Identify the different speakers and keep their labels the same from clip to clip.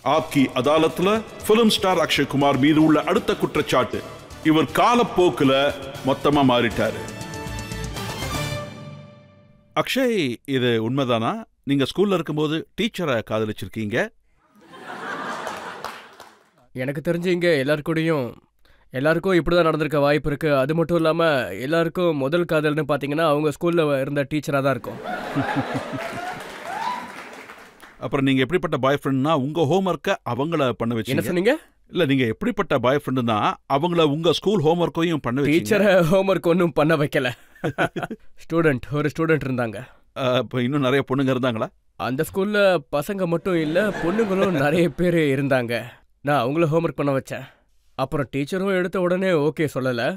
Speaker 1: ஆப்கி அதாலத்துல film star Akshay Kumar மீது உள்ள அடுத்த குற்றச்சாட்டு, இவர் காலப்போக்குல மொத்தமா மாறிட்டாரு. அக்ஷய், இது உண்மைதானா? நீங்க ஸ்கூல்ல இருக்கும்போது டீச்சரை காதலிச்சிருக்கீங்க?
Speaker 2: எனக்கு தெரிஞ்சு இங்க எல்லாருக்கும் இப்படிதான் நடந்திருக்க வாய்ப்பு இருக்கு. அது மட்டும் இல்லாம எல்லாருக்கும் முதல் காதல்னு பாத்தீங்கன்னா அவங்க ஸ்கூல்ல இருந்த டீச்சரா தான் இருக்கும்.
Speaker 1: அப்புறம் நீங்க எப்படிப்பட்ட பாய் ஃப்ரெண்ட்னா உங்க ஹோம்ஒர்க்கை அவங்கள பண்ண வச்சீங்க?
Speaker 2: என்ன சொன்னீங்க?
Speaker 1: இல்ல, நீங்க எப்படிப்பட்ட பாய் ஃப்ரெண்டுனா அவங்கள உங்க ஸ்கூல் ஹோம்ஒர்க்கையும் பண்ண வச்சீங்க.
Speaker 2: டீச்சரை ஹோம்ஒர்க் ஒன்றும் பண்ண வைக்கல. ஒரு ஸ்டூடெண்ட் இருந்தாங்க.
Speaker 1: இப்போ இன்னும் நிறைய பொண்ணுங்க இருந்தாங்களா?
Speaker 2: அந்த ஸ்கூல்ல பசங்க மட்டும் இல்ல, பொண்ணுங்களும் நிறைய பேர் இருந்தாங்க. நான் அவங்கள ஹோம்ஒர்க் பண்ண வச்சேன். அப்புறம் டீச்சரும் எடுத்த உடனே ஓகே சொல்லலை.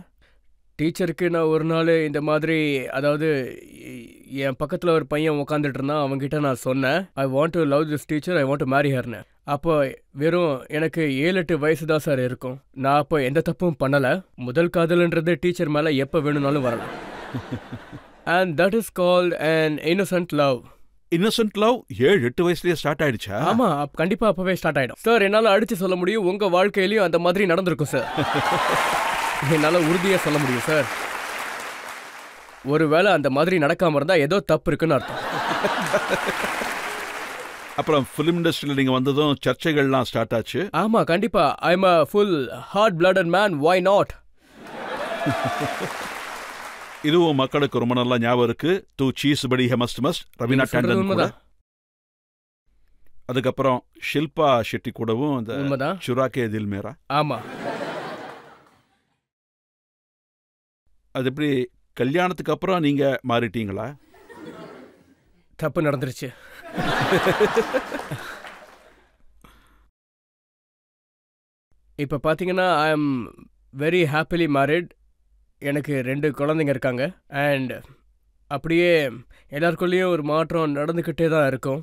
Speaker 2: டீச்சருக்கு நான் ஒரு நாள் இந்த மாதிரி, அதாவது என் பக்கத்தில் ஒரு பையன் உட்காந்துட்டு இருந்தான், அவங்ககிட்ட நான் சொன்னேன், I want to love this teacher, I want to marry ஹர்னு. அப்போ வெறும் எனக்கு 7-8 வயசு தான் சார் இருக்கும். நான் அப்போ எந்த தப்பும் பண்ணலை. முதல் காதல்ன்றது டீச்சர் மேலே எப்போ வேணும்னாலும் வரலாம். And that is called an Innocent love.
Speaker 1: Innocent love 7-8 வயசுலயே ஸ்டார்ட் ஆயிடுச்சா?
Speaker 2: ஆமா, கண்டிப்பா அப்பவே ஸ்டார்ட் ஆயிடும் சார். என்னால அடிச்சு சொல்ல முடியும், உங்க வாழ்க்கையிலயும் அந்த மாதிரி நடந்திருக்கும் சார். என்னால உறுதியா சொல்ல முடியும் சார். ஒருவேளை அந்த மாதிரி நடக்காம இருந்தா ஏதோ தப்பு இருக்குன்னு அர்த்தம்.
Speaker 1: அப்புறம் ஃபிலிம் இண்டஸ்ட்ரியில நீங்க வந்ததும் சர்ச்சைகள்லாம் ஸ்டார்ட் ஆச்சு.
Speaker 2: ஆமா, கண்டிப்பா. I am a full hard-blooded man, why not?
Speaker 1: இதுவும் மக்களுக்கு ரொம்ப நல்லா ஞாபகம் இருக்கு. டூ சீஸ் படி மஸ்ட் மஸ்ட், ரவீனா டண்டன் கூட. அதுக்கப்புறம் ஷில்பா ஷெட்டி கூடவும் இந்த சுராக்கே தில் மேரா.
Speaker 2: ஆமா.
Speaker 1: அது எப்படி கல்யாணத்துக்கு அப்புறம் நீங்க மாறிட்டீங்களா?
Speaker 2: தப்பு நடந்துருச்சு. இப்ப பாத்தீங்கன்னா I am very happily married. எனக்கு 2 குழந்தைங்க இருக்காங்க. அண்ட் அப்படியே எல்லாருக்குள்ளேயும் ஒரு மாற்றம் நடந்துக்கிட்டே தான் இருக்கும்.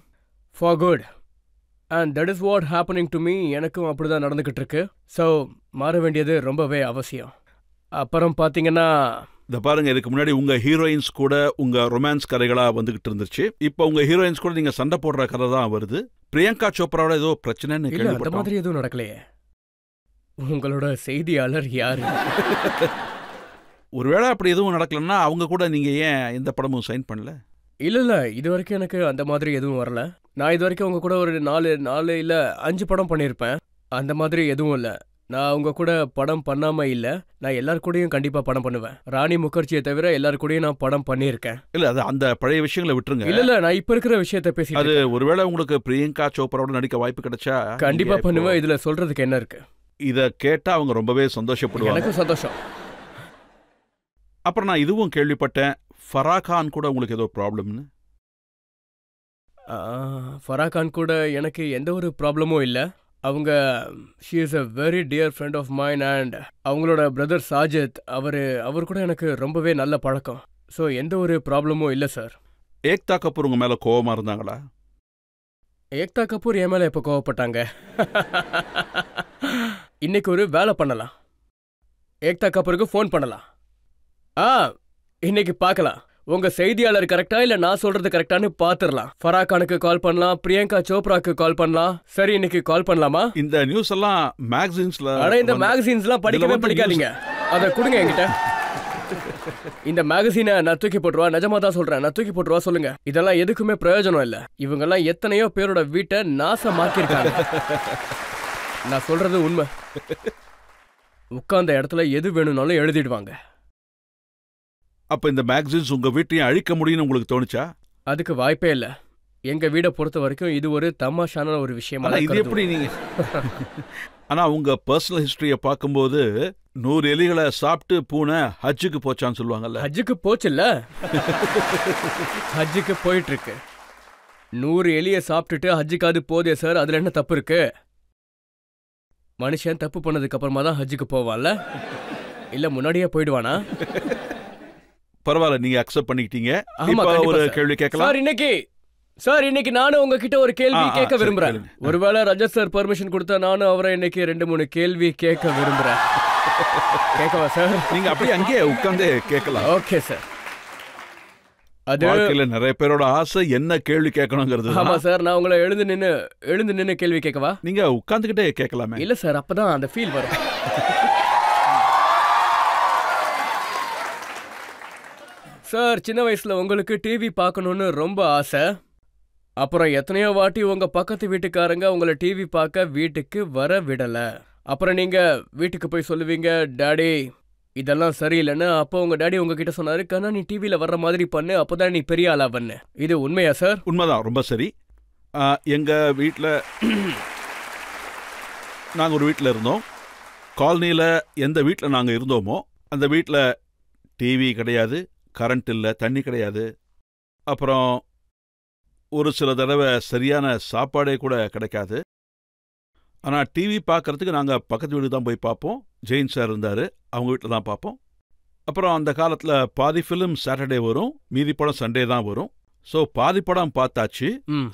Speaker 2: For good. And that is what happening to me. எனக்கும் அப்படி தான் நடந்துக்கிட்டு இருக்கு. ஸோ மாற வேண்டியது ரொம்பவே அவசியம். அப்புறம் பார்த்தீங்கன்னா
Speaker 1: இந்த பாருங்க, இதுக்கு முன்னாடி உங்க ஹீரோயின்ஸ் கூட உங்க ரொமான்ஸ் கதைகளா வந்துகிட்டு இருந்துச்சு. இப்போ உங்க ஹீரோயின்ஸ் கூட நீங்க சண்டை போடுற கதை தான் வருது. பிரியங்கா சோப்ராவோட ஏதோ பிரச்சனைன்னு கேள்விப்பட்டோம்.
Speaker 2: அந்த மாதிரி எதுவும் நடக்கலையே. உங்களோட செய்தியாளர் யாரு?
Speaker 1: ஒருவேளை அப்படி எதுவும் நடக்கலன்னா அவங்க கூட நீங்க ஏன் எந்த படமும் சைன் பண்ணல?
Speaker 2: இல்ல, இது வரைக்கும் எனக்கு அந்த மாதிரி எதுவும் வரல. நான் இது வரைக்கும் உங்க கூட ஒரு 4 இல்ல 5 படம் பண்ணியிருப்பேன். அந்த மாதிரி எதுவும் இல்லை. நான் உங்க கூட படம் பண்ணாம இல்ல. நான் எல்லாரு கூடயும் கண்டிப்பா படம் பண்ணுவேன். ராணி முகர்ஜியை தவிர எல்லாரு கூடயும் நான் படம் பண்ணியிருக்கேன்.
Speaker 1: இல்ல, அது அந்த பழைய விஷயங்களை விட்டுருங்க.
Speaker 2: இல்ல, நான் இப்ப இருக்கிற விஷயத்த பேசி.
Speaker 1: அது ஒருவேளை உங்களுக்கு பிரியங்கா சோப்ராவோட நடிக்க வாய்ப்பு கிடைச்சா
Speaker 2: கண்டிப்பா பண்ணுவேன். இதுல சொல்றதுக்கு என்ன இருக்கு?
Speaker 1: இத கேட்டா அவங்க ரொம்பவே சந்தோஷப்படுவாங்க.
Speaker 2: எனக்கு சந்தோஷம்.
Speaker 1: அப்புறம் நான் இதுவும் கேள்விப்பட்டேன், ஃபரா கான் கூட உங்களுக்கு ஏதோ ப்ராப்ளம்னு.
Speaker 2: ஃபரா கான் கூட எனக்கு எந்த ஒரு ப்ராப்ளமும் இல்லை. அவங்க she is a very dear friend of mine. And அவங்களோட பிரதர் சாஜித், அவர் கூட எனக்கு ரொம்பவே நல்ல பழக்கம். ஸோ எந்த ஒரு ப்ராப்ளமும் இல்லை சார்.
Speaker 1: ஏக்தா கபூர் உங்க மேல கோவமா இருந்தாங்களா?
Speaker 2: ஏக்தா கபூர் என் மேல எப்போ கோவப்பட்டாங்க? இன்னைக்கு ஒரு வேலை பண்ணலாம். ஏக்தா கபூருக்கு ஃபோன் பண்ணலாம். இன்னைக்கு பார்க்கலாம் உங்க செய்தியாளர் கரெக்டா இல்ல நான் சொல்றது கரெக்டான்னு பாத்துறலாம். ஃபரா கானுக்கு கால் பண்ணலாம், பிரியங்கா சோப்ராக்கு கால் பண்ணலாம். சரி, இன்னைக்கு கால் பண்ணலாமா?
Speaker 1: இந்த நியூஸ் எல்லாம் மேகசின்ஸ்ல.
Speaker 2: இந்த மேகசின்ஸ்லாம் படிக்காதீங்க. அதை கொடுங்க என்கிட்ட. இந்த மேகசினை நான் தூக்கி போட்டுருவா. நிஜமா தான் சொல்றேன், நான் தூக்கி போட்டுருவா. சொல்லுங்க. இதெல்லாம் எதுக்குமே பிரயோஜனம் இல்ல. இவங்க எல்லாம் எத்தனையோ பேரோட வீட்டை நாசமாக்கியிருக்காங்க. நான் சொல்றது உண்மை. உட்கார்ந்த இடத்துல எது வேணும்னாலும் எழுதிடுவாங்க.
Speaker 1: அப்ப இந்த மேகசின்ஸ் உங்க வீட்டையும் அழிக்க முடியும்னு உங்களுக்கு தோணுச்சா?
Speaker 2: அதுக்கு வாய்ப்பே இல்ல. எங்க வீடை பொறுத்த வரைக்கும் இது ஒரு தமாஷான ஒரு விஷயமா.
Speaker 1: இது எப்படி நீங்க? ஆனா உங்க பர்சனல் ஹிஸ்டரிய பார்க்கும்போது 100 எலிகளை சாப்பிட்டு பூனை ஹஜ்ஜுக்கு போச்சான்னு சொல்லுவாங்கல்ல.
Speaker 2: ஹஜ்ஜுக்கு போச்சுல்ல? ஹஜ்ஜுக்கு போயிட்டு இருக்கு. 100 எலியை சாப்பிட்டுட்டு ஹஜ்ஜுக்காது போதே சார், அதுல என்ன தப்பு இருக்கு? மனுஷன் தப்பு பண்ணதுக்கு அப்புறமா தான் ஹஜ்ஜுக்கு போவான்ல, இல்ல முன்னாடியே போயிடுவானா?
Speaker 1: பரவாயில்ல, நீங்க அக்செப்ட் பண்ணிக்கிட்டீங்க. இப்ப ஒரு கேள்வி கேட்கலாம்
Speaker 2: சார். இன்னைக்கு நானும் உங்ககிட்ட ஒரு கேள்வி கேட்க விரும்புறேன். ஒருவேளை ரஜத் சார் பெர்மிஷன் கொடுத்தா நானும் அவரை இன்னைக்கு 2-3 கேள்வி கேட்க விரும்புறேன். கேட்கவா சார்?
Speaker 1: நீங்க அப்படியே அங்கேயே உட்கார்ந்து கேட்கலாம்.
Speaker 2: Okay sir. அது
Speaker 1: வாழ்க்கையில நிறைய பேரோட ஆசை என்ன கேள்வி கேட்கணுங்கிறது
Speaker 2: ஆமா சார், நான் உங்களை எழுந்து நின்னு கேள்வி கேட்கவா?
Speaker 1: நீங்க உட்கார்ந்துகிட்டே கேட்கலாமே.
Speaker 2: இல்ல சார், அப்பதான் அந்த ஃபீல் வரும். சார், சின்ன வயசுல உங்களுக்கு டிவி பார்க்கணும்னு ரொம்ப ஆசை. அப்புறம் எத்தனையோ வாட்டி உங்க பக்கத்து வீட்டுக்காரங்க உங்களை டிவி பார்க்க வீட்டுக்கு வர விடல. அப்புறம் நீங்க வீட்டுக்கு போய் சொல்லுவீங்க, டாடி இதெல்லாம் சரியில்லைன்னு. அப்போ உங்க டாடி உங்ககிட்ட சொன்னாரு, கண்ணா நீ டிவியில வர்ற மாதிரி பண்ணு, அப்போதான் நீ பெரிய ஆளா பண்ணு. இது உண்மையா சார்?
Speaker 1: உண்மைதான், ரொம்ப சரி. எங்க வீட்டில் நாங்கள் ஒரு வீட்டில் இருந்தோம். காலனியில் எந்த வீட்டில் நாங்கள் இருந்தோமோ அந்த வீட்டில் டிவி கிடையாது, கரண்ட் இல்லை, தண்ணி கிடையாது. அப்புறம் ஒரு சில தடவை சரியான சாப்பாடே கூட கிடைக்காது. ஆனால் டிவி பார்க்கறதுக்கு நாங்கள் பக்கத்து வீடு தான் போய் பார்ப்போம். ஜெயின் சார் இருந்தார், அவங்க வீட்டில் தான் பார்ப்போம். அப்புறம் அந்த காலத்தில் பாதி ஃபிலிம் சாட்டர்டே வரும், மீதி படம் சண்டே தான் வரும். ஸோ பாதி படம் பார்த்தாச்சு.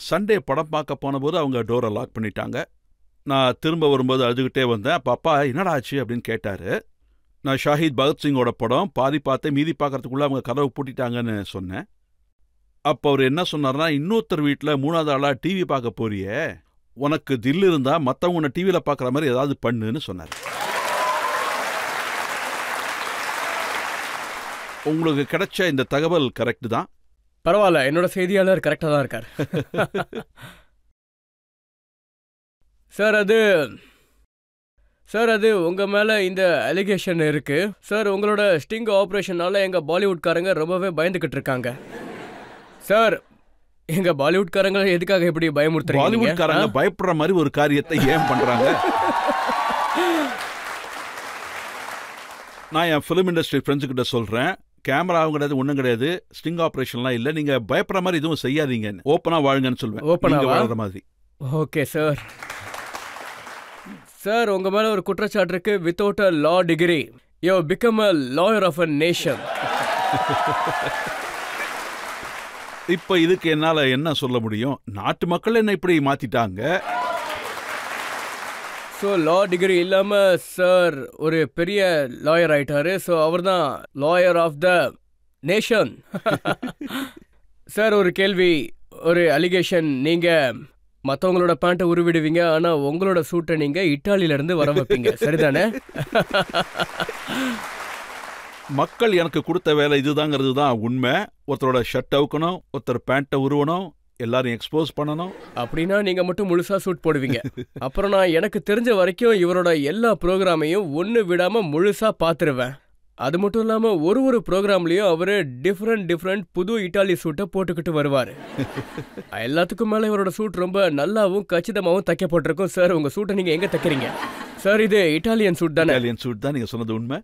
Speaker 1: சண்டே படம் பார்க்க போன போது அவங்க டோரை லாக் பண்ணிட்டாங்க. நான் திரும்ப வரும்போது அழுதுகிட்டே வந்தேன். பாப்பா என்னடா ஆச்சு அப்படின்னு கேட்டார். நான் ஷாஹித் பகத்சிங்கோட படம் பாதி பார்த்தேன், மீதி பார்க்கறதுக்குள்ளே அவங்க கதவு பூட்டிட்டாங்கன்னு சொன்னேன். அப்போ அவர் என்ன சொன்னார்னா, இன்னொருத்தர் வீட்டில் 3வது ஆளாக டிவி பார்க்க போறியே, உனக்கு தில் இருந்தா மற்றவங்க உன்னை டிவியில் பார்க்குற மாதிரி ஏதாவது பண்ணுன்னு சொன்னார். உங்களுக்கு கிடைச்ச இந்த தகவல் கரெக்டு தான்.
Speaker 2: பரவாயில்ல, என்னோட செய்தியாளர் கரெக்டாக தான் இருக்கார். சார், அது உங்க மேல இந்த அலிகேஷன் இருக்கு சார். உங்களோட ஸ்டிங் ஆபரேஷனால எங்க பாலிவுட்காரங்க ரொம்பவே பயந்துகிட்டு இருக்காங்க சார். எங்க பாலிவுட்காரங்க எதுக்காக எப்படி பயமுறுத்துறீங்க?
Speaker 1: பாலிவுட்காரங்க பயப்படுற மாதிரி ஒரு காரியத்தை ஏன் பண்றாங்க? நான் என் ஃபிலிம் இண்டஸ்ட்ரி ஃப்ரெண்ட்ஸுக்கிட்ட சொல்றேன், கேமராவும் கிடையாது, ஒன்றும் கிடையாது, ஸ்டிங் ஆப்ரேஷன்லாம் இல்லை, நீங்க பயப்படுற மாதிரி எதுவும் செய்யாதீங்க, ஓப்பனா வாழுங்கன்னு சொல்லுவேன். ஓப்பனா வாழ்ற மாதிரி.
Speaker 2: Okay sir. சார், உங்க மேல ஒரு குற்றச்சாட்டு இருக்கு. Without a law degree you become a lawyer of a nation.
Speaker 1: இப்ப இதுக்கு என்னால என்ன சொல்ல முடியும்? நாட்டு மக்கள் என்ன இப்படி மாத்திட்டாங்க.
Speaker 2: ஸோ லா டிகிரி இல்லாம சார் ஒரு பெரிய லாயர் ஆயிட்டாரு. ஸோ அவர் தான் lawyer of the nation. Sir, ஒரு கேள்வி, ஒரு அலிகேஷன். நீங்க மற்றவங்களோட பேண்ட்டை உருவிடுவீங்க, ஆனா உங்களோட சூட்டை நீங்க இட்டாலியில இருந்து வர வைப்பீங்க, சரிதானே?
Speaker 1: மக்கள் எனக்கு கொடுத்த வேலை இதுதாங்கிறது தான் உண்மை. ஒருத்தரோட ஷர்ட் அவுக்கணும், ஒருத்தர் பேண்ட்டை உருவணும், எல்லாரும் எக்ஸ்போஸ் பண்ணணும். அப்படின்னா
Speaker 2: நீங்க மட்டும் முழுசா சூட் போடுவீங்க. அப்புறம் நான் எனக்கு தெரிஞ்ச வரைக்கும் இவரோட எல்லா ப்ரோக்ராமையும் ஒன்று விடாம முழுசா பார்த்துருவேன். அது மட்டும் இல்லாம ஒரு ப்ரோக்ராம்லயும் அவரு டிஃப்ரெண்ட் புது இட்டாலி சூட்டை போட்டுக்கிட்டு வருவாரு. எல்லாத்துக்கும் மேல இவரோட சூட் ரொம்ப நல்லாவும் கச்சிதமாவும் தைக்கப்பட்டிருக்கும். சார், உங்க சூட்டை நீங்க எங்க தைக்கிறீங்க? சார், இது இட்டாலியன் சூட் தானே?
Speaker 1: இட்டாலியன் சூட் தான், நீங்க சொன்னது உண்மை.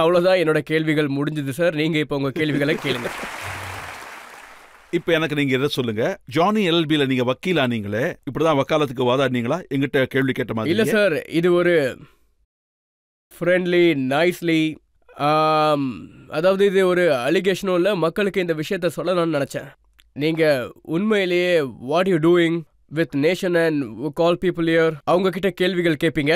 Speaker 2: அவ்வளவுதான், என்னோட கேள்விகள் முடிஞ்சது சார். நீங்க இப்ப உங்க கேள்விகளை கேளுங்க.
Speaker 1: இப்ப எனக்கு நீங்க எதை சொல்லுங்க, ஜானி எல்பில நீங்க வக்கீலானீங்களே, இப்படிதான் வக்காலத்துக்கு வாதாடினீங்களா? எங்கிட்ட கேள்வி கேட்ட மாதிரி
Speaker 2: இல்ல சார், இது ஒரு ஃப்ரெண்ட்லி நைஸ்லி, அதாவது இது ஒரு அலிகேஷனும் இல்லை, மக்களுக்கு இந்த விஷயத்த சொல்லலாம்னு நினைச்சேன். நீங்க உண்மையிலேயே what you doing with nation and call people year அவங்க கிட்ட கேள்விகள் கேட்பீங்க.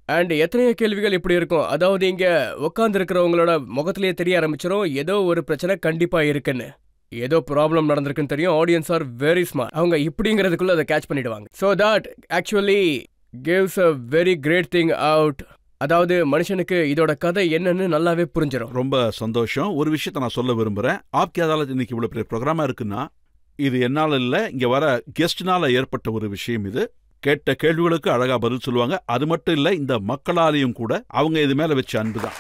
Speaker 2: அண்ட் எத்தனையோ கேள்விகள் இப்படி இருக்கும், அதாவது இங்க உட்கார்ந்து இருக்கிறவங்களோட முகத்திலேயே தெரிய ஆரம்பிச்சிடும் ஏதோ ஒரு பிரச்சனை கண்டிப்பா இருக்குன்னு, ஏதோ ப்ராப்ளம் நடந்திருக்குன்னு தெரியும். ஆடியன்ஸ் ஆர் வெரி ஸ்மார்ட், அவங்க இப்படிங்கிறதுக்குள்ள அதை கேட்ச் பண்ணிடுவாங்க. So that actually gives a very great thing out. அதாவது மனுஷனுக்கு இதோட கதை என்னன்னு நல்லாவே புரிஞ்சிடும்.
Speaker 1: ரொம்ப சந்தோஷம். ஒரு விஷயத்த நான் சொல்ல விரும்புறேன். ஆப்கி அதாலத் இன்னைக்கு இவ்வளவு பெரிய ப்ரோக்ராமா இருக்குன்னா இது என்னால இல்ல, இங்க வர கெஸ்ட்னால ஏற்பட்ட ஒரு விஷயம். இது கேட்ட கேள்விகளுக்கு அழகா பதில் சொல்லுவாங்க. அது மட்டும் இல்ல, இந்த மக்களாலையும் கூட அவங்க இது மேல வச்ச அன்புதான்.